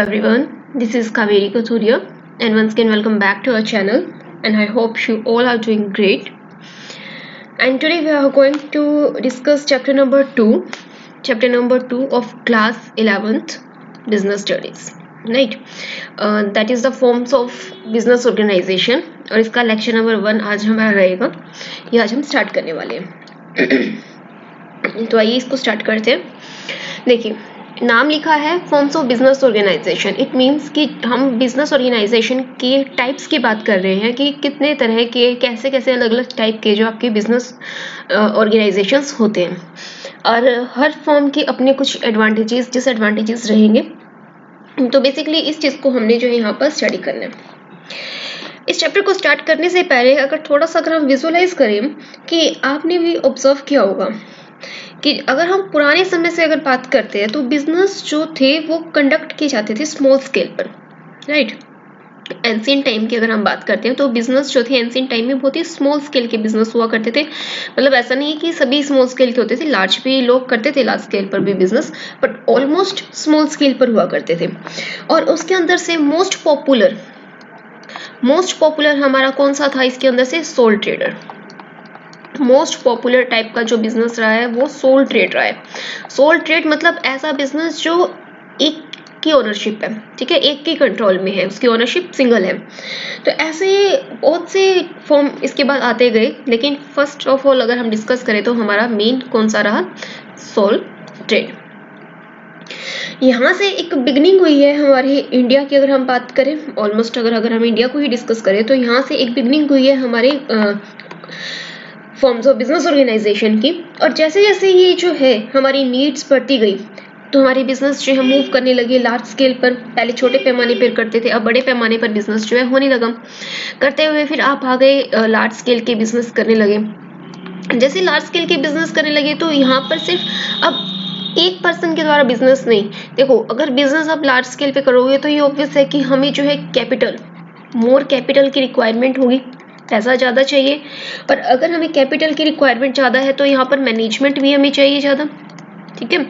Everyone, this is Kaveri Kathuria and once again welcome back to our channel and I hope you all are doing great. And today we are going to discuss chapter number 2 of class 11th business studies. Right, that is the forms of business organization और इसका lecture number 1 आज हमारा रहेगा। ये आज हम start करने वाले हैं। तो आइए इसको स्टार्ट करते हैं। देखिए, नाम लिखा है forms of business organisation. It means कि हम बिजनेस ऑर्गेनाइजेशन के टाइप्स की बात कर रहे हैं कि कितने तरह के कैसे कैसे अलग अलग टाइप के जो आपके बिजनेस ऑर्गेनाइजेशंस होते हैं और हर फॉर्म के अपने कुछ एडवांटेजेस डिसएडवांटेजेस रहेंगे। तो बेसिकली इस चीज़ को हमने जो है यहाँ पर स्टडी करना है। इस चैप्टर को स्टार्ट करने से पहले अगर हम विजुअलाइज करें कि आपने भी ऑब्जर्व किया होगा कि अगर हम पुराने समय से अगर बात करते हैं तो बिजनेस जो थे वो कंडक्ट किए जाते थे स्मॉल स्केल पर, राइट। एंशिएंट टाइम की अगर हम बात करते हैं तो बिजनेस जो थे एंशिएंट टाइम में बहुत ही स्मॉल स्केल के बिजनेस हुआ करते थे। मतलब ऐसा नहीं है कि सभी स्मॉल स्केल के होते थे, लार्ज भी लोग करते थे, लार्ज स्केल पर भी business, but almost small scale पर हुआ करते थे। और उसके अंदर से मोस्ट पॉपुलर हमारा कौन सा था इसके अंदर से? Soul trader. Most popular type का जो बिजनेस रहा है वो सोल ट्रेड रहा है। सोल ट्रेड मतलब ऐसा बिजनेस जो एक की ओनरशिप है, ठीक है, एक के कंट्रोल में है, उसकी ओनरशिप सिंगल है। तो ऐसे बहुत से फॉर्म इसके बाद आते गए, लेकिन फर्स्ट ऑफ ऑल अगर हम डिस्कस करें तो हमारा मेन कौन सा रहा? Sole trade. यहाँ से एक बिगनिंग हुई है हमारे इंडिया की। अगर हम बात करें ऑलमोस्ट अगर हम इंडिया को ही डिस्कस करें तो यहाँ से एक बिगनिंग हुई है हमारे फॉर्म्स ऑफ बिजनेस ऑर्गेनाइजेशन की। और जैसे जैसे ये जो है हमारी नीड्स बढ़ती गई तो हमारी बिजनेस जो है मूव करने लगे लार्ज स्केल पर। पहले छोटे पैमाने पर करते थे, अब बड़े पैमाने पर बिजनेस जो है होने लगा। करते हुए फिर आप आ गए लार्ज स्केल के बिजनेस करने लगे। जैसे लार्ज स्केल के बिजनेस करने लगे तो यहाँ पर सिर्फ अब एक पर्सन के द्वारा बिजनेस नहीं। देखो, अगर बिजनेस आप लार्ज स्केल पे करोगे तो ये ऑब्वियस है कि हमें जो है मोर कैपिटल की रिक्वायरमेंट होगी, पैसा ज़्यादा चाहिए। और अगर हमें कैपिटल की रिक्वायरमेंट ज़्यादा है तो यहाँ पर मैनेजमेंट भी हमें चाहिए ज़्यादा, ठीक है।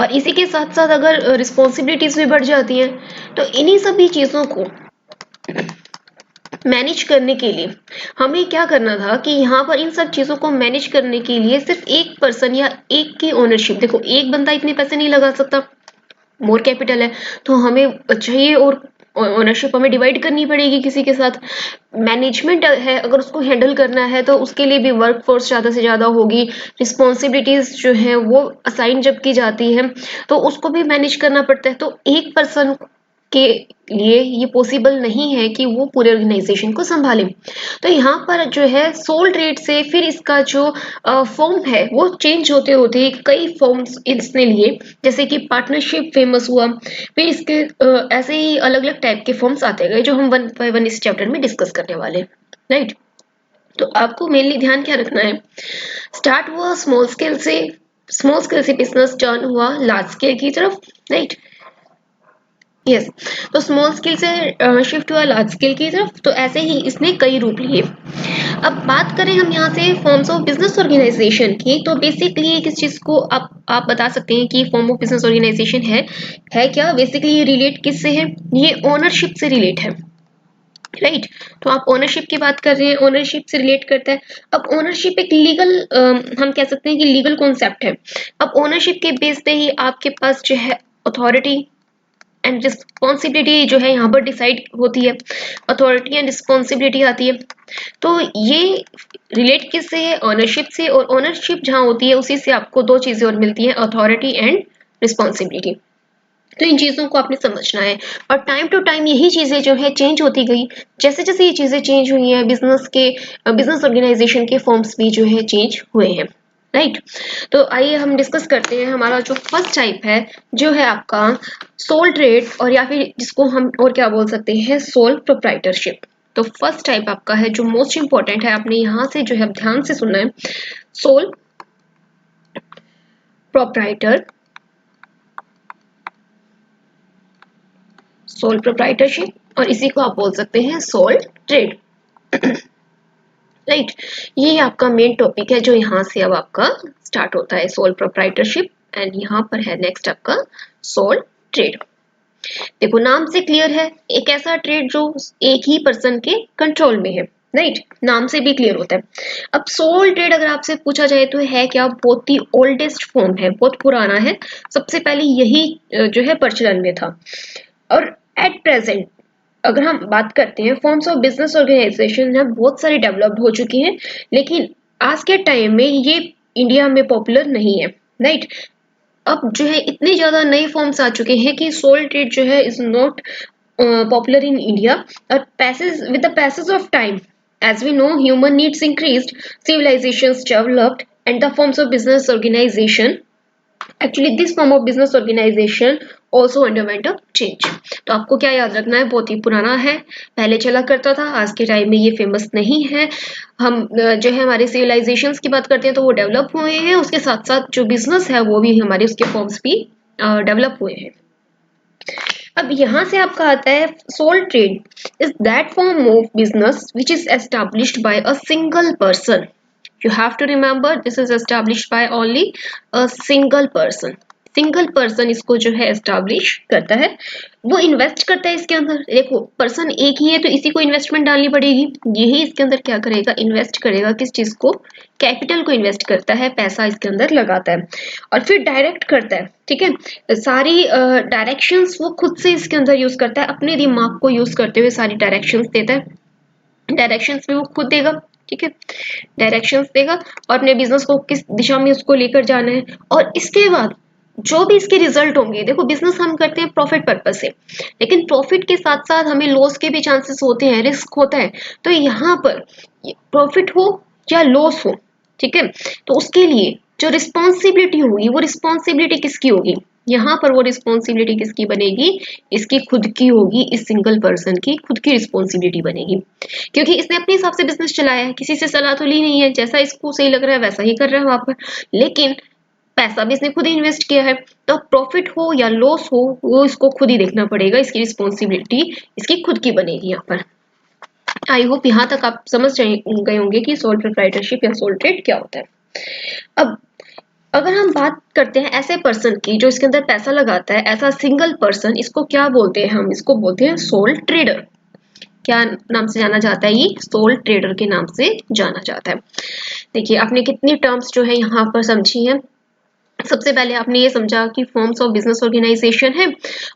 और इसी के साथ साथ अगर रिस्पॉन्सिबिलिटीज भी बढ़ जाती हैं तो इन्हीं सभी चीज़ों को मैनेज करने के लिए हमें क्या करना था कि यहाँ पर इन सब चीज़ों को मैनेज करने के लिए सिर्फ एक पर्सन या एक की ओनरशिप, देखो एक बंदा इतने पैसे नहीं लगा सकता, मोर कैपिटल है तो हमें चाहिए और ओनरशिप हमें डिवाइड करनी पड़ेगी किसी के साथ। मैनेजमेंट है, अगर उसको हैंडल करना है तो उसके लिए भी वर्क फोर्स ज़्यादा से ज़्यादा होगी। रिस्पॉन्सिबिलिटीज़ जो है वो असाइन जब की जाती है तो उसको भी मैनेज करना पड़ता है। तो एक पर्सन के लिए ये पॉसिबल नहीं है कि वो पूरे ऑर्गेनाइजेशन को संभाले। तो यहाँ पर जो है सोल ट्रेड से फिर इसका जो फॉर्म है वो चेंज होते होते कई फॉर्म्स इसने लिए, जैसे कि पार्टनरशिप फेमस हुआ। फिर इसके ऐसे ही अलग अलग टाइप के फॉर्म्स आते गए जो हम 1 by 1 इस चैप्टर में डिस्कस करने वाले, राइट। तो आपको मेनली ध्यान क्या रखना है? स्टार्ट हुआ स्मॉल स्केल से बिजनेस टर्न हुआ लार्ज स्केल की तरफ, राइट। यस, तो स्मॉल स्केल से शिफ्ट हुआ लार्ज स्केल की तरफ। तो ऐसे ही इसने कई रूप लिए। अब बात करें हम यहाँ से फॉर्म्स ऑफ बिजनेस ऑर्गेनाइजेशन की, तो बेसिकली किस चीज़ को आप बता सकते हैं कि फॉर्म ऑफ बिजनेस ऑर्गेनाइजेशन है क्या? बेसिकली ये रिलेट किससे है? ये ओनरशिप से रिलेट है, राइट। तो आप ओनरशिप की बात कर रहे हैं, ओनरशिप से रिलेट करता है। अब ओनरशिप एक लीगल हम कह सकते हैं कि लीगल कॉन्सेप्ट है। अब ओनरशिप के बेस पे ही आपके पास जो है अथॉरिटी एंड रिस्पॉन्सिबिलिटी जो है यहाँ पर डिसाइड होती है। अथॉरिटी एंड रिस्पॉन्सिबिलिटी आती है। तो ये रिलेट किससे है? ओनरशिप से। और ओनरशिप जहाँ होती है उसी से आपको दो चीज़ें और मिलती हैं, अथॉरिटी एंड रिस्पॉन्सिबिलिटी। तो इन चीज़ों को आपने समझना है। और टाइम टू टाइम यही चीज़ें जो है चेंज होती गई। जैसे जैसे ये चीज़ें चेंज हुई हैं बिजनेस ऑर्गेनाइजेशन के फॉर्म्स भी जो है चेंज हुए हैं, राइट। तो आइए हम डिस्कस करते हैं। हमारा जो फर्स्ट टाइप है जो है आपका सोल ट्रेड, और या फिर जिसको हम और क्या बोल सकते हैं, सोल प्रोप्राइटरशिप। तो फर्स्ट टाइप आपका है जो मोस्ट इंपॉर्टेंट है, आपने यहाँ से जो है ध्यान से सुनना है। सोल प्रोप्राइटरशिप और इसी को आप बोल सकते हैं सोल ट्रेड, राइट। ये आपका मेन टॉपिक है जो यहाँ से अब आपका स्टार्ट होता है, सोल प्रोप्राइटरशिप। एंड यहाँ पर है नेक्स्ट आपका सोल ट्रेड। देखो नाम से क्लियर है, एक ऐसा ट्रेड जो एक ही पर्सन के कंट्रोल में है, राइट, नाम से भी क्लियर होता है। अब सोल ट्रेड अगर आपसे पूछा जाए तो है क्या, बहुत ही ओल्डेस्ट फॉर्म है, बहुत पुराना है, सबसे पहले यही जो है प्रचलन में था। और एट प्रेजेंट अगर हम बात करते हैं, फॉर्म्स ऑफ बिजनेस ऑर्गेनाइजेशन है बहुत सारी डेवलप्ड हो चुकी हैं, लेकिन आज के टाइम में ये इंडिया में पॉपुलर नहीं है, राइट। अब जो है इतने ज्यादा नए फॉर्म्स आ चुके हैं कि सोल ट्रेड जो है is not popular in India. और passage with the passage of time, as we know, human needs increased, civilizations developed, and the forms of business organization, actually this form of business organization also underwent a change। तो आपको क्या याद रखना है, बहुत ही पुराना है, पहले चला करता था, आज के टाइम में ये फेमस नहीं है। हम जो है हमारे सिविलाइजेशंस की बात करते हैं तो वो डेवलप हुए हैं, उसके साथ साथ जो बिजनेस है वो भी हमारे उसके फॉर्म्स भी डेवलप हुए हैं। अब यहाँ से आपका आता है sole trade is that form of business which is established by a single person. You have to remember this is established by only a single person। Single person इसको जो है एस्टैब्लिश करता है, वो इन्वेस्ट करता है इसके अंदर। देखो पर्सन एक ही है तो इसी को इन्वेस्टमेंट डालनी पड़ेगी, यही इसके अंदर क्या करेगा, इन्वेस्ट करेगा, किस चीज को, कैपिटल को इन्वेस्ट करता है, पैसा इसके अंदर लगाता है और फिर डायरेक्ट करता है, ठीक है। सारी डायरेक्शंस वो खुद से इसके अंदर यूज करता है, अपने दिमाग को यूज करते हुए सारी डायरेक्शंस देता है, डायरेक्शंस भी वो खुद देगा, ठीक है, डायरेक्शंस देगा और अपने बिजनेस को किस दिशा में उसको लेकर जाना है। और इसके बाद जो भी इसके रिजल्ट होंगे, देखो बिजनेस हम करते हैं प्रॉफिट पर्पस से, लेकिन प्रॉफिट के साथ साथ हमें लॉस के भी चांसेस होते हैं, रिस्क होता है। तो यहाँ पर प्रॉफिट हो या लॉस हो, ठीक है, तो उसके लिए जो रिस्पॉन्सिबिलिटी होगी वो रिस्पॉन्सिबिलिटी किसकी होगी, यहाँ पर वो रिस्पॉन्सिबिलिटी किसकी बनेगी, इसकी खुद की होगी, इस सिंगल पर्सन की खुद की रिस्पॉन्सिबिलिटी बनेगी, क्योंकि इसने अपने हिसाब से बिजनेस चलाया है, किसी से सलाह तो ली नहीं है, जैसा इसको सही लग रहा है वैसा ही कर रहा है वहां पर, लेकिन पैसा भी इसने खुद ही इन्वेस्ट किया है। तो प्रॉफिट हो या लॉस हो वो इसको खुद ही देखना पड़ेगा, इसकी रिस्पॉन्सिबिलिटी इसकी खुद की बनेगी यहाँ पर। आई होप यहाँ तक आप समझ गए होंगे कि सोल प्रोप्राइटरशिप या सोल ट्रेड क्या होता है। अब अगर हम बात करते हैं ऐसे पर्सन की जो इसके अंदर पैसा लगाता है, ऐसा सिंगल पर्सन, इसको क्या बोलते हैं, हम इसको बोलते हैं सोल ट्रेडर। क्या नाम से जाना जाता है, ये सोल ट्रेडर के नाम से जाना जाता है। देखिए आपने कितनी टर्म्स जो है यहाँ पर समझी हैं। सबसे पहले आपने ये समझा कि फॉर्म्स ऑफ बिजनेस ऑर्गेनाइजेशन है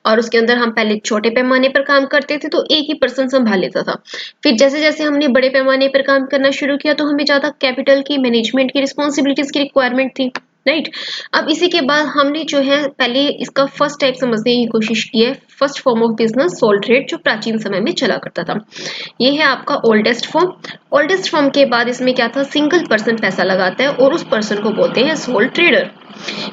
और उसके अंदर हम पहले छोटे पैमाने पर काम करते थे तो एक ही पर्सन संभाल लेता था, फिर जैसे जैसे हमने बड़े पैमाने पर काम करना शुरू किया तो हमें ज्यादा कैपिटल की, मैनेजमेंट की रिस्पॉन्सिबिलिटीज की रिक्वायरमेंट थी, राइट। अब इसी के बाद हमने जो है पहले इसका फर्स्ट टाइप समझने की कोशिश की है, first form of business sole trade, जो प्राचीन समय में चला करता था। ये है आपका ओल्डेस्ट फॉर्म। ओल्डेस्ट फॉर्म के बाद इसमें क्या था, सिंगल पर्सन पैसा लगाता है और उस पर्सन को बोलते हैं सोल ट्रेडर।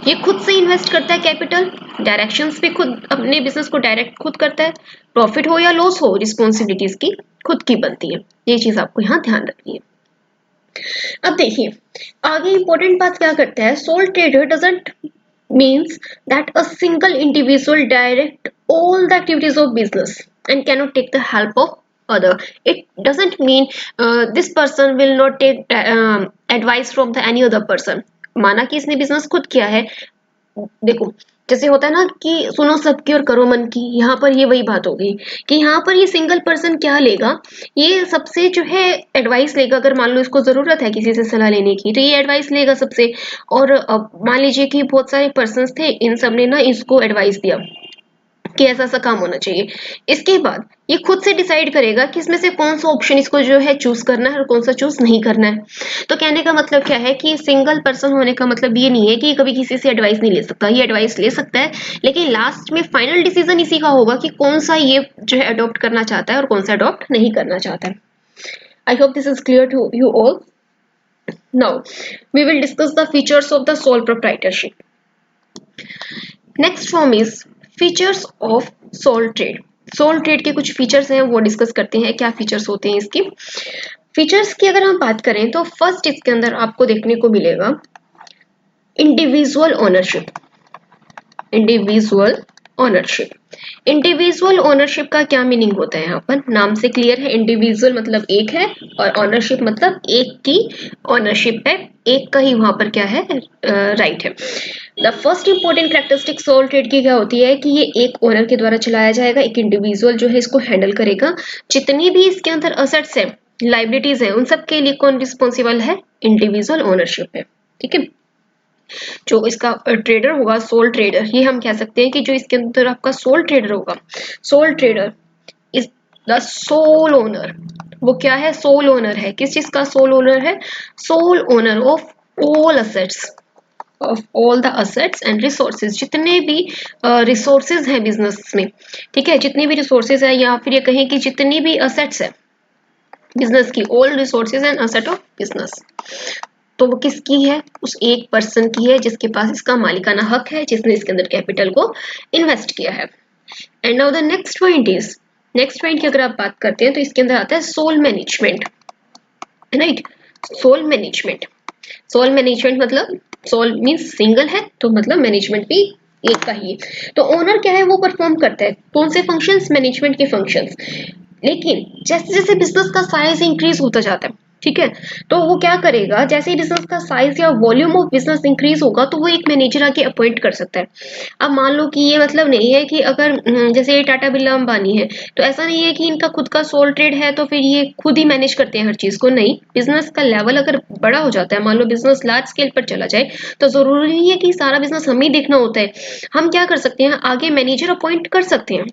ये खुद से इन्वेस्ट करता है कैपिटल, डायरेक्शंस भी खुद, अपने बिजनेस को डायरेक्ट खुद करता है, प्रॉफिट हो या लॉस हो रिस्पॉन्सिबिलिटीज की खुद की बनती है। ये चीज आपको यहाँ ध्यान रखनी है। अब देखिए आगे इंपॉर्टेंट बात क्या करता है, soul trader doesn't means that a single individual direct all the activities of business and cannot take the help of other। It doesn't mean this person will not take advice from the any other person। माना कि इसने business खुद किया है, देखो जैसे होता है ना कि सुनो सबकी और करो मन की, यहाँ पर ये वही बात हो गई कि यहाँ पर ये सिंगल पर्सन क्या लेगा, ये सबसे जो है एडवाइस लेगा। अगर मान लो इसको जरूरत है किसी से सलाह लेने की तो ये एडवाइस लेगा सबसे, और मान लीजिए कि बहुत सारे पर्सन थे, इन सब ने ना इसको एडवाइस दिया कि ऐसा ऐसा काम होना चाहिए। इसके बाद ये खुद से डिसाइड करेगा कि इसमें से कौन सा ऑप्शन इसको जो है चूज करना है और कौन सा चूज नहीं करना है। तो कहने का मतलब क्या है कि सिंगल पर्सन होने का मतलब ये नहीं है कि कभी किसी से एडवाइस नहीं ले सकता, ये एडवाइस ले सकता है, लेकिन लास्ट में फाइनल डिसीजन इसी का होगा कि कौन सा ये जो है अडॉप्ट करना चाहता है और कौन सा अडॉप्ट नहीं करना चाहता है। I hope this is clear to you all. Now we will discuss the features of the sole proprietorship. Next form is features of sole trade. Sole trade के कुछ फीचर्स हैं वो डिस्कस करते हैं, क्या फीचर्स होते हैं इसकी। फीचर्स की अगर हम बात करें तो फर्स्ट इसके अंदर आपको देखने को मिलेगा individual ownership. Individual ownership, individual ownership का क्या मीनिंग होता है, यहाँ पर नाम से क्लियर है, इंडिविजुअल मतलब एक है और ओनरशिप मतलब एक की ओनरशिप है, एक का ही वहां पर क्या है, राइट है। The first important characteristic sole trade की क्या होती है कि ये एक ओनर के द्वारा चलाया जाएगा, एक इंडिविजुअल जो है इसको हैंडल करेगा। जितनी भी इसके अंदर असेट्स है, लाइबिलिटीज है, उन सब के लिए कौन रिस्पॉन्सिबल है? इंडिविजुअल ओनरशिप है। ठीक है, जो इसका ट्रेडर होगा, सोल ट्रेडर, ये हम कह सकते हैं कि जो इसके अंदर आपका सोल ट्रेडर होगा, sole trader is the sole owner. वो क्या है? सोल ओनर है। किस चीज का सोल ओनर है? Sole owner of all assets, of all the assets and resources. जितने भी रिसोर्सेज हैं बिजनेस में, ठीक है, जितनी भी रिसोर्सेज है, या फिर ये कहें कि जितनी भी असेट्स है बिजनेस की, all resources and asset of business, तो वो किसकी है? उस एक पर्सन की है जिसके पास इसका मालिकाना हक है, जिसने इसके अंदर कैपिटल को इन्वेस्ट किया है। And now the next point is, next point की अगर आप बात करते हैं तो इसके अंदर आता है sole management, right? Sole management, sole management मतलब सोल मीन्स सिंगल है, तो मतलब मैनेजमेंट भी एक का ही है। तो ओनर क्या है? वो परफॉर्म करता है कौन से फंक्शंस? मैनेजमेंट के फंक्शंस। लेकिन जैसे जैसे बिजनेस का साइज इंक्रीज होता जाता है, ठीक है, तो वो क्या करेगा? जैसे ही बिजनेस का साइज या वॉल्यूम ऑफ बिजनेस इंक्रीज होगा तो वो एक मैनेजर आके अपॉइंट कर सकता है। अब मान लो कि ये मतलब नहीं है कि अगर जैसे ये टाटा बिरला अंबानी है, तो ऐसा नहीं है कि इनका खुद का सोल ट्रेड है तो फिर ये खुद ही मैनेज करते हैं हर चीज को। नहीं, बिजनेस का लेवल अगर बड़ा हो जाता है, मान लो बिजनेस लार्ज स्केल पर चला जाए, तो जरूरी नहीं है कि सारा बिजनेस हमें ही देखना होता है। हम क्या कर सकते हैं? आगे मैनेजर अपॉइंट कर सकते हैं।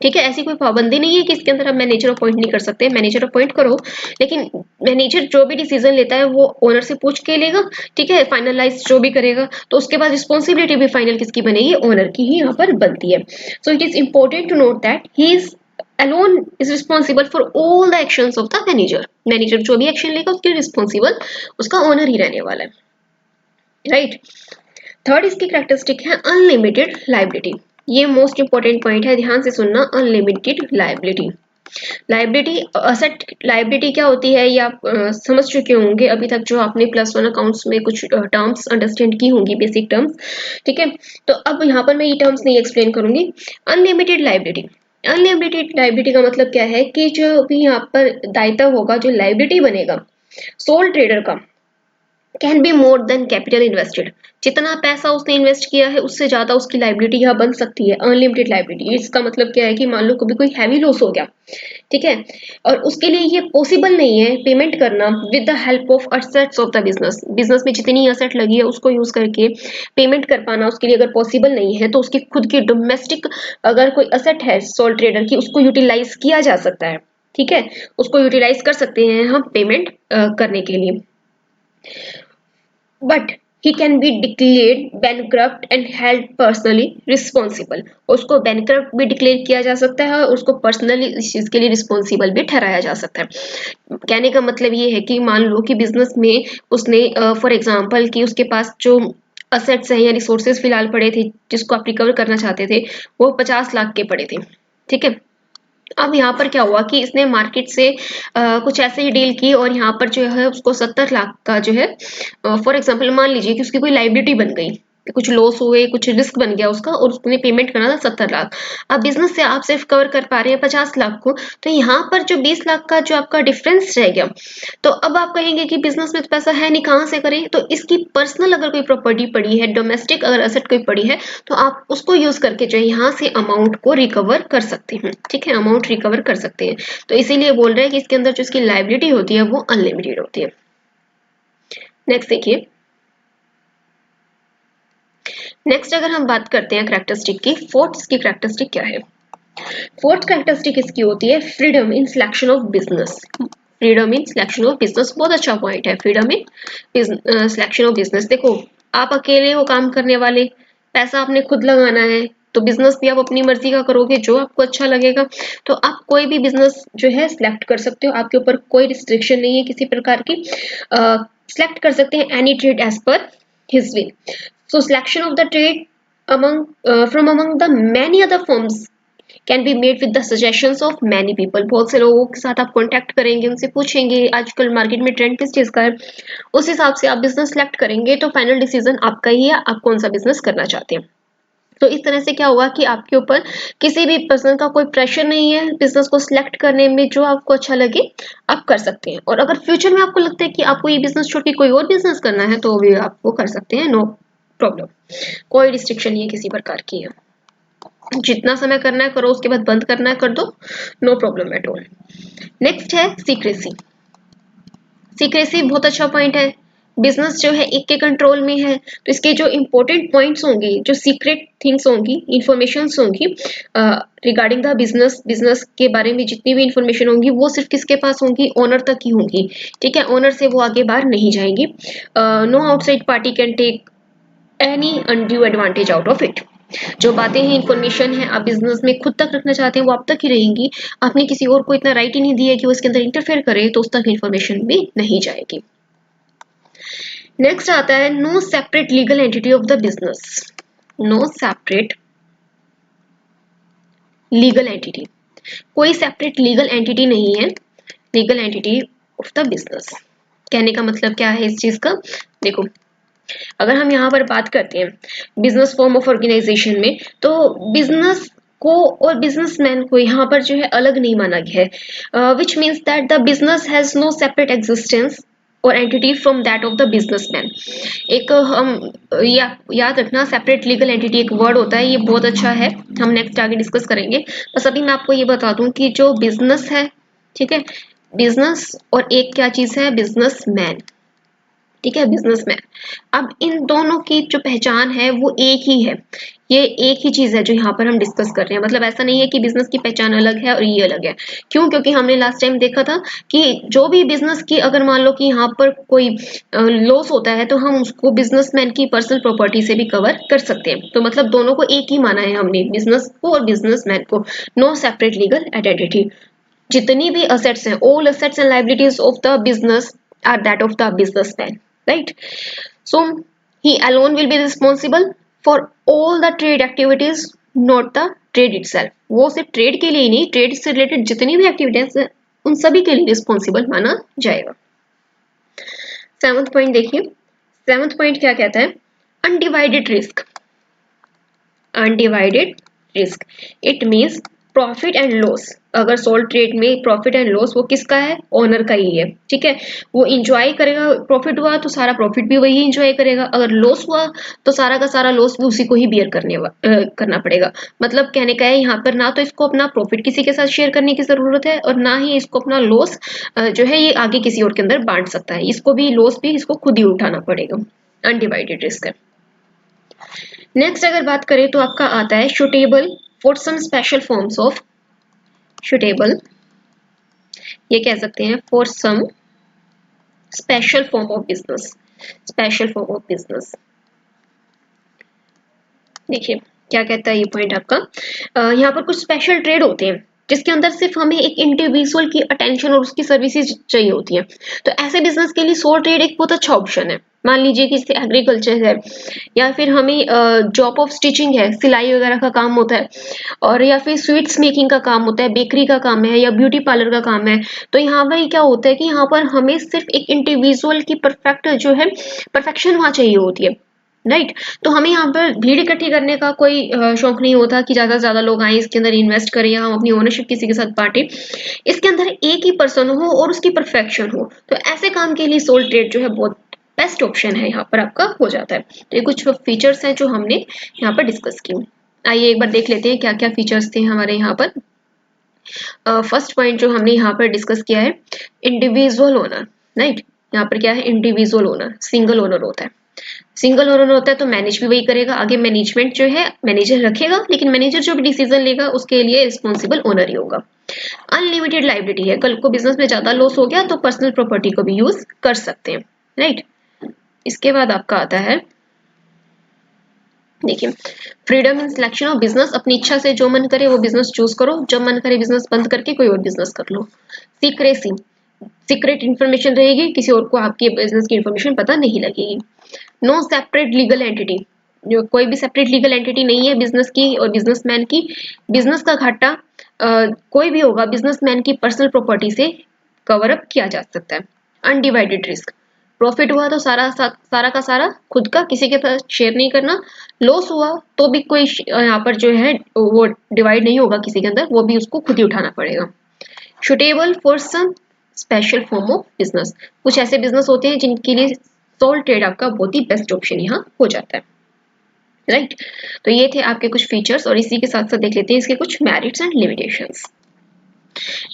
ठीक है, ऐसी कोई पाबंदी नहीं है कि इसके अंदर हम मैनेजर अपॉइंट नहीं कर सकते। मैनेजर अपॉइंट करो, लेकिन मैनेजर जो भी डिसीजन लेता है वो ओनर से पूछ के लेगा। ठीक है, फाइनलाइज जो भी करेगा, तो उसके बाद रिस्पॉन्सिबिलिटी भी फाइनल किसकी बनेगी? ओनर की ही यहाँ पर बनती है। So it is important to note that he is alone is responsible for all the actions of the manager। Manager जो भी एक्शन लेगा उसके रिस्पॉन्सिबल उसका ओनर ही रहने वाला है, राइट? थर्ड इसकी कैरेक्टरिस्टिक है अनलिमिटेड लाइबिलिटी। ये मोस्ट इंपॉर्टेंट पॉइंट है, ध्यान से सुनना। Unlimited liability, liability asset liability क्या होती है ये आप समझ चुके होंगे अभी तक, जो आपने प्लस वन अकाउंट्स में कुछ टर्म्स अंडरस्टैंड की होंगी, बेसिक टर्म्स। ठीक है, तो अब यहाँ पर मैं ये टर्म्स नहीं एक्सप्लेन करूंगी। अनलिमिटेड लाइबिलिटी, अनलिमिटेड लाइबिलिटी का मतलब क्या है कि जो भी यहाँ पर दायित्व होगा, जो लाइबिलिटी बनेगा सोल ट्रेडर का, can be more than capital invested. जितना पैसा उसने इन्वेस्ट किया है उससे ज्यादा उसकी लाइबिलिटी यहाँ बन सकती है, अनलिमिटेड लाइबिलिटी। इसका मतलब क्या है कि मान लो कभी कोई हैवी लॉस हो गया, ठीक है, और उसके लिए ये पॉसिबल नहीं है पेमेंट करना with the help of assets of the business. Business में जितनी असेट लगी है उसको यूज करके पेमेंट कर पाना उसके लिए अगर पॉसिबल नहीं है, तो उसकी खुद की डोमेस्टिक अगर कोई असेट है सोल ट्रेडर की, उसको यूटिलाइज किया जा सकता है। ठीक है, उसको यूटिलाइज कर सकते हैं हम पेमेंट करने के लिए। But he can be declared bankrupt and held personally responsible। उसको bankrupt भी डिक्लेयर किया जा सकता है और उसको पर्सनली इस चीज के लिए रिस्पॉन्सिबल भी ठहराया जा सकता है। कहने का मतलब ये है कि मान लो कि बिजनेस में उसने फॉर एग्जांपल कि उसके पास जो असेट्स हैं या रिसोर्सेज फिलहाल पड़े थे जिसको आप रिकवर करना चाहते थे, वो 50 लाख के पड़े थे। ठीक है, अब यहाँ पर क्या हुआ कि इसने मार्केट से कुछ ऐसे ही डील की और यहाँ पर जो है उसको 70 लाख का जो है, फॉर एग्जांपल मान लीजिए कि उसकी कोई लाइबिलिटी बन गई, कुछ लॉस हुए, कुछ रिस्क बन गया उसका, और उसने पेमेंट करना था 70 लाख। अब बिजनेस से आप सिर्फ कवर कर पा रहे हैं 50 लाख को, तो यहाँ पर जो 20 लाख का जो आपका डिफरेंस रह गया, तो अब आप कहेंगे कि बिजनेस में तो पैसा है नहीं, कहाँ से करें? तो इसकी पर्सनल अगर कोई प्रॉपर्टी पड़ी है, डोमेस्टिक अगर असेट कोई पड़ी है, तो आप उसको यूज करके जो है यहाँ से अमाउंट को रिकवर कर सकते हैं। ठीक है, अमाउंट रिकवर कर सकते हैं। तो इसीलिए बोल रहे हैं कि इसके अंदर जो इसकी लाइबिलिटी होती है वो अनलिमिटेड होती है। नेक्स्ट देखिए, नेक्स्ट अगर हम बात करते हैं कैरेक्टरिस्टिक की, फोर्थ इसकी कैरेक्टरिस्टिक क्या है? फोर्थ कैरेक्टरिस्टिक इसकी होती है freedom in selection of business. Freedom in selection of business बहुत अच्छा पॉइंट है, freedom in selection of business. देखो, आप अकेले हो काम करने वाले, पैसा आपने खुद लगाना है, तो बिजनेस भी आप अपनी मर्जी का करोगे जो आपको अच्छा लगेगा। तो आप कोई भी बिजनेस जो है सिलेक्ट कर सकते हो, आपके ऊपर कोई रिस्ट्रिक्शन नहीं है किसी प्रकार की। सिलेक्ट कर सकते हैं any trade as per his will. So selection of the trade among from among the many other firms can be made with the suggestions of many people. बहुत से लोगों के साथ आप कॉन्टैक्ट करेंगे, उनसे पूछेंगे आजकल मार्केट में ट्रेंड किस चीज का है, उस हिसाब से आप बिजनेस सेलेक्ट करेंगे, तो फाइनल डिसीजन आपका ही है, आप कौन सा बिजनेस करना चाहते हैं। तो इस तरह से क्या होगा कि आपके ऊपर किसी भी पर्सन का कोई प्रेशर नहीं है बिजनेस को सिलेक्ट करने में, जो आपको अच्छा लगे आप कर सकते हैं। और अगर फ्यूचर में आपको लगता है कि आपको ये बिजनेस छोड़ के कोई और बिजनेस करना है, तो भी आप वो कर सकते हैं, नो प्रॉब्लम, कोई रिस्ट्रिक्शन नहीं है किसी प्रकार की है। जितना समय करना है करो, उसके बाद बंद करना है कर दो, no problem at all. Next है सीक्रेसी। सीक्रेसी बहुत अच्छा पॉइंट है। बिजनेस जो है एक के कंट्रोल में है, तो इसके जो इंपॉर्टेंट पॉइंट्स होंगे, जो सीक्रेट थिंग्स होंगी, इंफॉर्मेशंस होंगी रिगार्डिंग द बिजनेस, बिजनेस के बारे में जितनी भी इंफॉर्मेशन होंगी वो सिर्फ किसके पास होंगी, ओनर तक ही होंगी। ठीक है, ओनर से वो आगे बाहर नहीं जाएंगी। No outside party can take any undue advantage out of it. जो बातें हैं, इंफॉर्मेशन है, आप बिजनेस में खुद तक रखना चाहते हैं वो आप तक ही रहेंगी। आपने किसी और को इतना राइट ही नहीं दिया कि वो इसके अंदर इंटरफेयर करे, तो उस तक इंफॉर्मेशन भी नहीं जाएगी। नेक्स्ट आता है no separate legal entity of the business. No separate legal entity, कोई सेपरेट लीगल एंटिटी नहीं है, legal entity of the business. कहने का मतलब क्या है इस चीज का, देखो अगर हम यहाँ पर बात करते हैं बिजनेस फॉर्म ऑफ ऑर्गेनाइजेशन में, तो बिजनेस को और बिजनेसमैन को यहाँ पर जो है अलग नहीं माना गया है, which means that the business has no separate existence और entity from that of the businessman. एक हम याद रखना, सेपरेट लीगल एंटिटी एक वर्ड होता है, ये बहुत अच्छा है, हम नेक्स्ट आगे डिस्कस करेंगे। बस अभी मैं आपको ये बता दूं कि जो बिजनेस है, ठीक है, बिजनेस और एक क्या चीज है, बिजनेसमैन। ठीक है, बिजनेसमैन। अब इन दोनों की जो पहचान है वो एक ही है, ये एक ही चीज है जो यहाँ पर हम डिस्कस कर रहे हैं। मतलब ऐसा नहीं है कि बिजनेस की पहचान अलग है और ये अलग है। क्यों? क्योंकि हमने लास्ट टाइम देखा था कि जो भी बिजनेस की अगर मान लो कि यहाँ पर कोई लॉस होता है तो हम उसको बिजनेसमैन की पर्सनल प्रॉपर्टी से भी कवर कर सकते हैं। तो मतलब दोनों को एक ही माना है हमने, बिजनेस को और बिजनेसमैन को। No separate legal identity. जितनी भी असेट्स हैं, all assets and liabilities of the business are that of the businessman, right? So he alone will be responsible for all the trade activities, not the trade itself. वो सिर्फ trade के लिए ही नहीं, trade से related जितनी भी activities है उन सभी के लिए रिस्पॉन्सिबल माना जाएगा। सेवंथ पॉइंट देखिए, सेवंथ पॉइंट क्या कहता है, undivided risk. Undivided risk it means profit and loss. अगर सोल ट्रेड में प्रॉफिट एंड लॉस वो किसका है, ओनर का ही है। ठीक है, वो इंजॉय करेगा, प्रॉफिट हुआ तो सारा प्रॉफिट भी वही इंजॉय करेगा, अगर लॉस हुआ तो सारा का सारा लॉस भी उसी को ही बियर करना पड़ेगा। मतलब कहने का है यहाँ पर ना तो इसको अपना प्रॉफिट किसी के साथ शेयर करने की जरूरत है और ना ही इसको अपना लॉस जो है ये आगे किसी और के अंदर बांट सकता है। इसको भी लॉस भी इसको खुद ही उठाना पड़ेगा। अनडिवाइडेड रिस्क है। नेक्स्ट अगर बात करें तो आपका आता है suitable for some special forms of, suitable ये कह सकते हैं for some special form of business, special form of business. देखिए क्या कहता है ये पॉइंट आपका, यहाँ पर कुछ स्पेशल ट्रेड होते हैं जिसके अंदर सिर्फ हमें एक इंडिविजुअल की अटेंशन और उसकी सर्विसेज चाहिए होती है। तो ऐसे बिजनेस के लिए सोल ट्रेड एक बहुत अच्छा ऑप्शन है। मान लीजिए कि जैसे एग्रीकल्चर है, या फिर हमें जॉब ऑफ स्टिचिंग है, सिलाई वगैरह का काम होता है, और या फिर स्वीट्स मेकिंग का काम होता है, बेकरी का काम है, या ब्यूटी पार्लर का काम है। तो यहाँ पर क्या होता है कि यहाँ पर हमें सिर्फ एक इंडिविजुअल की परफेक्ट जो है परफेक्शन वहाँ चाहिए होती है, राइट। तो हमें यहाँ पर भीड़ इकट्ठी करने का कोई शौक नहीं होता कि ज्यादा से ज्यादा लोग आए इसके अंदर इन्वेस्ट करें या हम अपनी ओनरशिप किसी के साथ बांटे। इसके अंदर एक ही पर्सन हो और उसकी परफेक्शन हो, तो ऐसे काम के लिए सोल ट्रेड जो है बहुत बेस्ट ऑप्शन है, यहाँ पर आपका हो जाता है। तो ये कुछ फीचर्स हैं जो हमने यहाँ पर डिस्कस की। आइए एक बार देख लेते हैं क्या क्या फीचर्स थे हमारे यहाँ पर। फर्स्ट पॉइंट जो हमने यहाँ पर डिस्कस किया है, इंडिविजुअल ओनर, राइट। यहाँ पर क्या है, इंडिविजुअल ओनर, सिंगल ओनर होता है। सिंगल ओनर होता है तो मैनेज भी वही करेगा, आगे मैनेजमेंट जो है मैनेजर रखेगा, लेकिन मैनेजर जो भी डिसीजन लेगा उसके लिए रिस्पॉन्सिबल ओनर ही होगा। अनलिमिटेड लाइबिलिटी है, कल को बिजनेस में ज्यादा लॉस हो गया तो पर्सनल प्रॉपर्टी को भी यूज कर सकते हैं, राइट। इसके बाद आपका आता है, देखिए freedom in selection of business, अपनी इच्छा से जो मन करे वो बिजनेस चूज करो, जब मन करे बिजनेस बंद करके कोई और बिजनेस कर लो। सीक्रेसी, सीक्रेट इन्फॉर्मेशन रहेगी, किसी और को आपके बिजनेस की इन्फॉर्मेशन पता नहीं लगेगी। नो सेपरेट लीगल एंटिटी, जो कोई भी सेपरेट लीगल एंटिटी नहीं है बिजनेस की और बिजनेसमैन की। बिजनेस का घाटा कोई भी होगा बिजनेसमैन की पर्सनल प्रॉपर्टी से कवर अप किया जा सकता है। अनडिवाइडेड रिस्क, प्रॉफिट हुआ तो सारा का सारा खुद का, किसी के साथ शेयर नहीं करना। लॉस हुआ तो भी कोई यहाँ पर जो है वो डिवाइड नहीं होगा किसी के अंदर, वो भी उसको खुद ही उठाना पड़ेगा। Suitable for some special form of business, कुछ ऐसे बिजनेस होते हैं जिनके लिए सोल ट्रेड आपका बहुत ही बेस्ट ऑप्शन यहाँ हो जाता है। राइट। तो ये थे आपके कुछ फीचर्स और इसी के साथ साथ देख लेते हैं इसके कुछ मेरिट्स एंड लिमिटेशंस।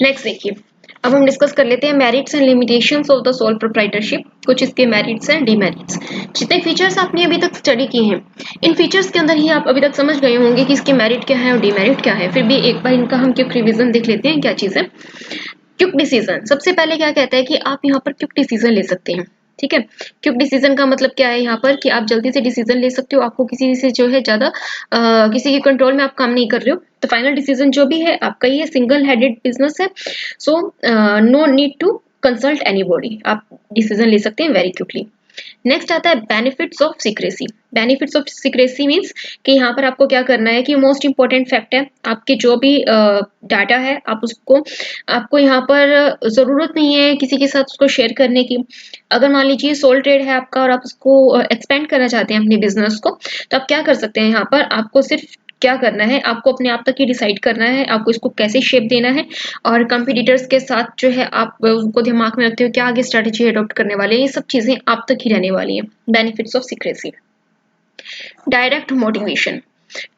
नेक्स्ट देखिए, अब हम डिस्कस कर लेते हैं merits and limitations of the sole proprietorship. कुछ इसके मेरिट्स एंड डीमेरिट्स। जितने फीचर्स आपने अभी तक स्टडी किए हैं, इन फीचर्स के अंदर ही आप अभी तक समझ गए होंगे कि इसके मेरिट क्या है और डीमेरिट क्या है। फिर भी एक बार इनका हम क्विक रिवीजन देख लेते हैं क्या चीज है। क्विक डिसीजन, सबसे पहले क्या कहता है कि आप यहाँ पर क्विक डिसीजन ले सकते हैं। ठीक है, क्विक डिसीजन का मतलब क्या है यहाँ पर कि आप जल्दी से डिसीजन ले सकते हो, आपको किसी से जो है ज्यादा किसी के कंट्रोल में आप काम नहीं कर रहे हो, तो फाइनल डिसीजन जो भी है आपका ही है, सिंगल हेडेड बिजनेस है, so no need to consult anybody, आप डिसीजन ले सकते हैं वेरी क्विकली। नेक्स्ट आता है benefits of secrecy. Benefits of secrecy means कि यहाँ पर आपको क्या करना है कि मोस्ट इंपॉर्टेंट फैक्ट है, आपके जो भी डाटा है आप उसको, आपको यहाँ पर जरूरत नहीं है किसी के साथ उसको शेयर करने की। अगर मान लीजिए सोल ट्रेड है आपका और आप उसको एक्सपेंड करना चाहते हैं अपने बिजनेस को, तो आप क्या कर सकते हैं, यहाँ पर आपको सिर्फ क्या करना है, आपको अपने आप तक ही डिसाइड करना है आपको इसको कैसे शेप देना है, और कंपटीटर्स के साथ जो है आप उनको दिमाग में रखते हो क्या आगे स्ट्रेटेजी अडॉप्ट करने वाले हैं, ये सब चीजें आप तक ही रहने वाली हैं। Benefits of secrecy. Direct motivation.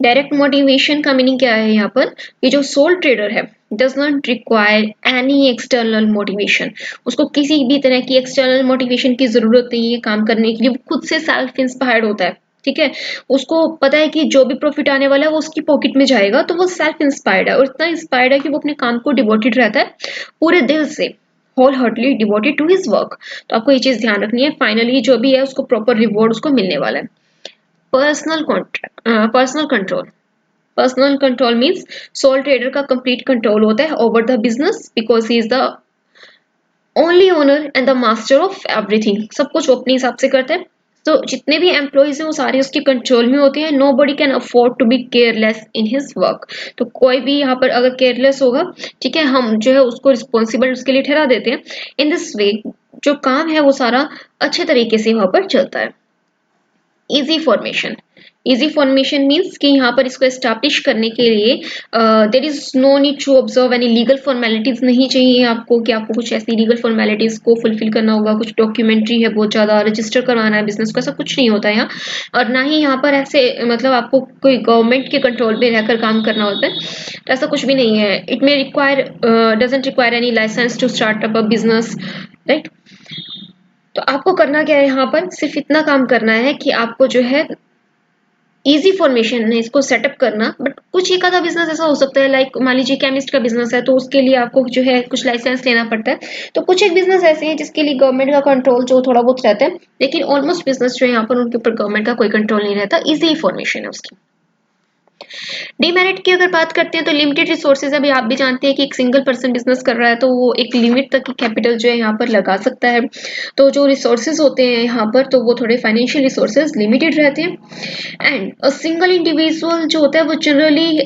Direct motivation का मीनिंग क्या है यहाँ पर, कि जो सोल ट्रेडर है does not require any external motivation, उसको किसी भी तरह की एक्सटर्नल मोटिवेशन की जरूरत नहीं है काम करने के लिए, वो खुद से सेल्फ इंस्पायर्ड होता है। ठीक है, उसको पता है कि जो भी प्रॉफिट आने वाला है वो उसकी पॉकेट में जाएगा, तो वो सेल्फ इंस्पायर्ड है और इतना इंस्पायर्ड है कि वो अपने काम को डिवोटेड रहता है पूरे दिल से, wholeheartedly devoted to his work. तो आपको ये चीज ध्यान रखनी है, फाइनली जो भी है उसको प्रॉपर रिवॉर्ड उसको मिलने वाला है। Personal contract, personal control. Personal control means soul trader का कंप्लीट कंट्रोल होता है over the business, because he is the only owner and the master of everything. सब कुछ वो अपने हिसाब से करता है, तो जितने भी एम्प्लॉयज हैं वो सारे उसके कंट्रोल में होते हैं। Nobody can afford to be careless in his work. तो कोई भी यहाँ पर अगर केयरलेस होगा, ठीक है, हम जो है उसको रिस्पॉन्सिबल उसके लिए ठहरा देते हैं। इन दिस वे जो काम है वो सारा अच्छे तरीके से वहां पर चलता है। Easy formation. Easy formation means कि यहाँ पर इसको एस्टैब्लिश करने के लिए there is no need to observe any legal formalities, नहीं चाहिए आपको कि आपको कुछ ऐसी लीगल फॉर्मेलिटीज को फुलफिल करना होगा, कुछ डॉक्यूमेंट्री है बहुत ज्यादा, रजिस्टर करवाना है बिजनेस को, ऐसा कुछ नहीं होता है यहाँ। और ना ही यहाँ पर ऐसे मतलब आपको कोई गवर्नमेंट के कंट्रोल में रहकर काम करना होता है, तो ऐसा कुछ भी नहीं है। It may require doesn't require any licence to start up a business, right. तो आपको करना क्या है, यहाँ पर सिर्फ इतना काम करना है कि आपको जो है इजी फॉर्मेशन है इसको सेटअप करना। बट कुछ एक आधा बिजनेस ऐसा हो सकता है, लाइक मान लीजिए केमिस्ट का बिजनेस है तो उसके लिए आपको जो है कुछ लाइसेंस लेना पड़ता है। तो कुछ एक बिजनेस ऐसे हैं जिसके लिए गवर्नमेंट का कंट्रोल जो थोड़ा बहुत रहता है, लेकिन ऑलमोस्ट बिजनेस जो है यहाँ पर उनके ऊपर गवर्नमेंट का कोई कंट्रोल नहीं रहता, इजी फॉर्मेशन है उसकी। डीमेरिट की अगर बात करते हैं तो लिमिटेड रिसोर्सेज। अभी आप भी जानते हैं कि एक सिंगल पर्सन बिजनेस कर रहा है तो वो एक लिमिट तक की कैपिटल जो है यहाँ पर लगा सकता है, तो जो रिसोर्सेज होते हैं यहाँ पर तो वो थोड़े फाइनेंशियल रिसोर्सेज लिमिटेड रहते हैं। एंड अ सिंगल इंडिविजुअल जो होता है वो generally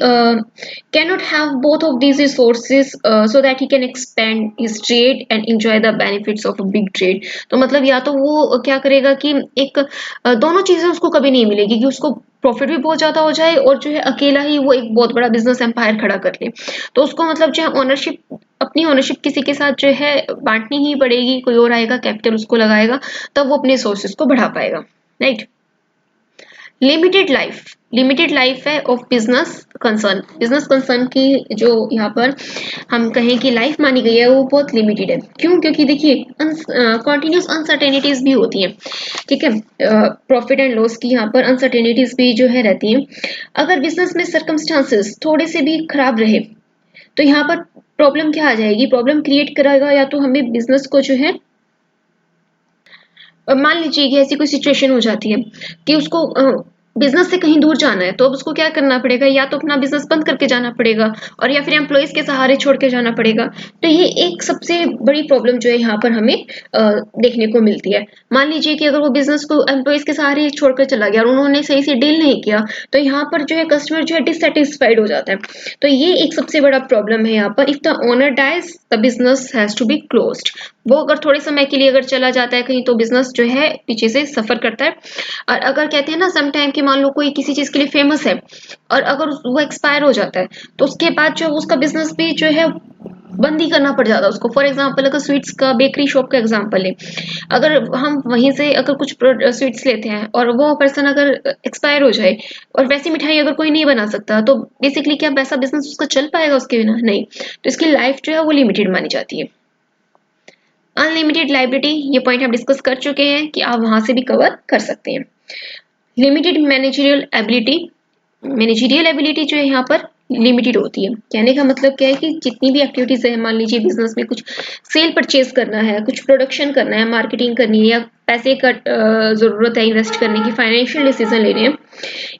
cannot have both of these resources so that he can expand his trade and enjoy the benefits of a big trade. तो मतलब या तो वो क्या करेगा कि एक दोनों चीजें उसको कभी नहीं मिलेगी, कि उसको प्रॉफिट भी बहुत ज्यादा हो जाए और जो है अकेला ही वो एक बहुत बड़ा बिजनेस एम्पायर खड़ा कर ले। तो उसको मतलब जो है ओनरशिप, अपनी ओनरशिप किसी के साथ जो है बांटनी ही पड़ेगी, कोई और आएगा कैपिटल उसको लगाएगा तब वो अपने सोर्सेस को बढ़ा पाएगा, right. Limited life. Limited life है of business concern. Business concern की जो यहाँ पर हम कहें कि लाइफ मानी गई है वो बहुत लिमिटेड है। क्यों? क्योंकि देखिए कॉन्टिन्यूस अनसर्टेनिटीज भी होती हैं, ठीक है, प्रॉफिट एंड लॉस की यहाँ पर अनसर्टेनिटीज भी जो है रहती हैं। अगर बिजनेस में सर्कमस्टांसेस थोड़े से भी खराब रहे तो यहाँ पर प्रॉब्लम क्या आ जाएगी, प्रॉब्लम क्रिएट करेगा या तो हमें बिजनेस को जो है, मान लीजिए कि ऐसी कोई सिचुएशन हो जाती है कि उसको बिजनेस से कहीं दूर जाना है, तो अब उसको क्या करना पड़ेगा, या तो अपना बिजनेस बंद करके जाना पड़ेगा और या फिर एम्प्लॉयज के सहारे छोड़ के जाना पड़ेगा। तो ये एक सबसे बड़ी प्रॉब्लम जो है यहाँ पर हमें देखने को मिलती है। मान लीजिए कि अगर वो बिजनेस को एम्प्लॉयज के सहारे छोड़कर चला गया और उन्होंने सही से डील नहीं किया, तो यहाँ पर जो है कस्टमर जो है डिससेटिस्फाइड हो जाता है। तो ये एक सबसे बड़ा प्रॉब्लम है यहाँ पर। If the owner dies the business has to be closed. वो अगर थोड़े समय के लिए अगर चला जाता है कहीं तो बिजनेस जो है पीछे से सफर करता है। और अगर कहते हैं ना सम टाइम कि मान लो कोई किसी चीज के लिए फेमस है और अगर वो एक्सपायर हो जाता है तो उसके बाद जो उसका बिजनेस भी जो है बंद ही करना पड़ जाता है उसको। फॉर एग्जांपल अगर स्वीट्स का बेकरी शॉप का एग्जांपल है, अगर हम वहीं से अगर कुछ स्वीट्स लेते हैं और वो पर्सन अगर एक्सपायर हो जाए और वैसी मिठाई अगर कोई नहीं बना सकता, तो बेसिकली क्या वैसा बिजनेस उसका चल पाएगा उसके बिना? नहीं। तो इसकी लाइफ जो है वो लिमिटेड मानी जाती है। अनलिमिटेड लाइबिलिटी, ये पॉइंट हम डिस्कस कर चुके हैं कि आप वहां से भी कवर कर सकते हैं। Limited managerial ability, managerial ability जो है यहाँ पर लिमिटेड होती है। कहने का मतलब क्या है कि जितनी भी एक्टिविटीज है, मान लीजिए बिजनेस में कुछ सेल परचेज करना है, कुछ प्रोडक्शन करना है, मार्केटिंग करनी है, या पैसे का जरूरत है इन्वेस्ट करने की, फाइनेंशियल डिसीजन लेने हैं,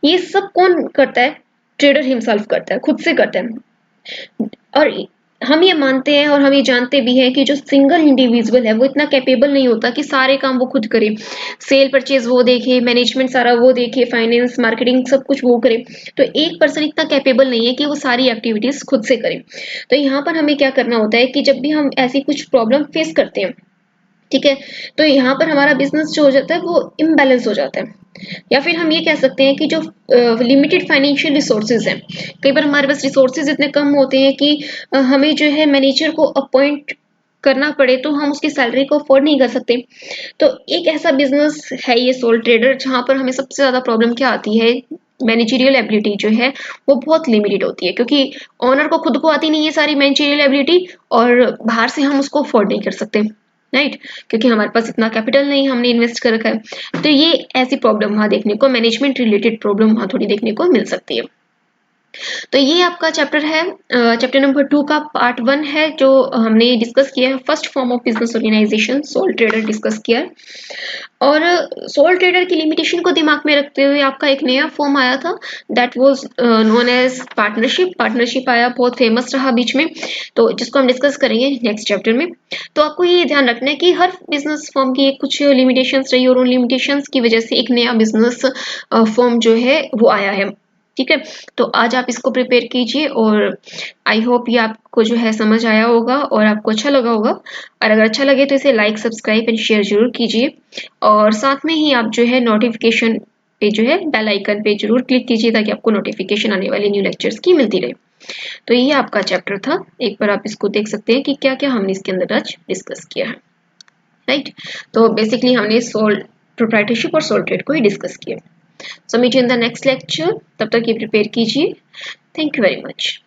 ये सब कौन करता है? ट्रेडर हिमसेल्फ करता है, खुद से करता है। और हम ये मानते हैं और हम ये जानते भी हैं कि जो सिंगल इंडिविजुअल है वो इतना कैपेबल नहीं होता कि सारे काम वो खुद करे। सेल परचेज वो देखे, मैनेजमेंट सारा वो देखे, फाइनेंस मार्केटिंग सब कुछ वो करे। तो एक पर्सन इतना कैपेबल नहीं है कि वो सारी एक्टिविटीज खुद से करे। तो यहाँ पर हमें क्या करना होता है कि जब भी हम ऐसी कुछ प्रॉब्लम फेस करते हैं, ठीक है, तो यहाँ पर हमारा बिजनेस जो हो जाता है वो इम्बैलेंस हो जाता है। या फिर हम ये कह सकते हैं कि जो लिमिटेड फाइनेंशियल रिसोर्सेज हैं, कई बार हमारे पास रिसोर्सेज इतने कम होते हैं कि हमें जो है मैनेजर को अपॉइंट करना पड़े तो हम उसकी सैलरी को अफोर्ड नहीं कर सकते। तो एक ऐसा बिजनेस है ये सोल ट्रेडर, जहाँ पर हमें सबसे ज्यादा प्रॉब्लम क्या आती है? मैनेजरियल एबिलिटी जो है वो बहुत लिमिटेड होती है, क्योंकि ओनर को खुद को आती नहीं है सारी मैनेजरियल एबिलिटी, और बाहर से हम उसको अफोर्ड नहीं कर सकते, राइट? क्योंकि हमारे पास इतना कैपिटल नहीं, हमने इन्वेस्ट कर रखा है। तो ये ऐसी प्रॉब्लम वहां देखने को, मैनेजमेंट रिलेटेड प्रॉब्लम वहां थोड़ी देखने को मिल सकती है। तो ये आपका चैप्टर है, चैप्टर नंबर 2 का पार्ट 1 है, जो हमने डिस्कस किया है first form of business organisation, sole trader discuss किया है। और सोल ट्रेडर की लिमिटेशन को दिमाग में रखते हुए आपका एक नया फॉर्म आया था, that was known as partnership. Partnership आया, बहुत फेमस रहा बीच में, तो जिसको हम डिस्कस करेंगे नेक्स्ट चैप्टर में। तो आपको ये ध्यान रखना है कि हर बिजनेस फॉर्म की कुछ लिमिटेशंस रही, और उन लिमिटेशंस की वजह से एक नया बिजनेस फॉर्म जो है वो आया है, ठीक है? तो आज आप इसको प्रिपेयर कीजिए, और आई होप ये आपको जो है समझ आया होगा और आपको अच्छा लगा होगा। और अगर अच्छा लगे तो इसे लाइक, सब्सक्राइब एंड शेयर जरूर कीजिए, और साथ में ही आप जो है नोटिफिकेशन पे जो है बेल आइकन पे जरूर क्लिक कीजिए, ताकि आपको नोटिफिकेशन आने वाले न्यू लेक्चर्स की मिलती रहे। तो ये आपका चैप्टर था, एक बार आप इसको देख सकते हैं कि क्या क्या हमने इसके अंदर आज डिस्कस किया है, राइट? तो बेसिकली हमने सोल प्रोप्राइटरशिप और सोल ट्रेड को ही डिस्कस किया। So meet you in the next lecture, तब तक ये प्रिपेयर कीजिए। Thank you very much.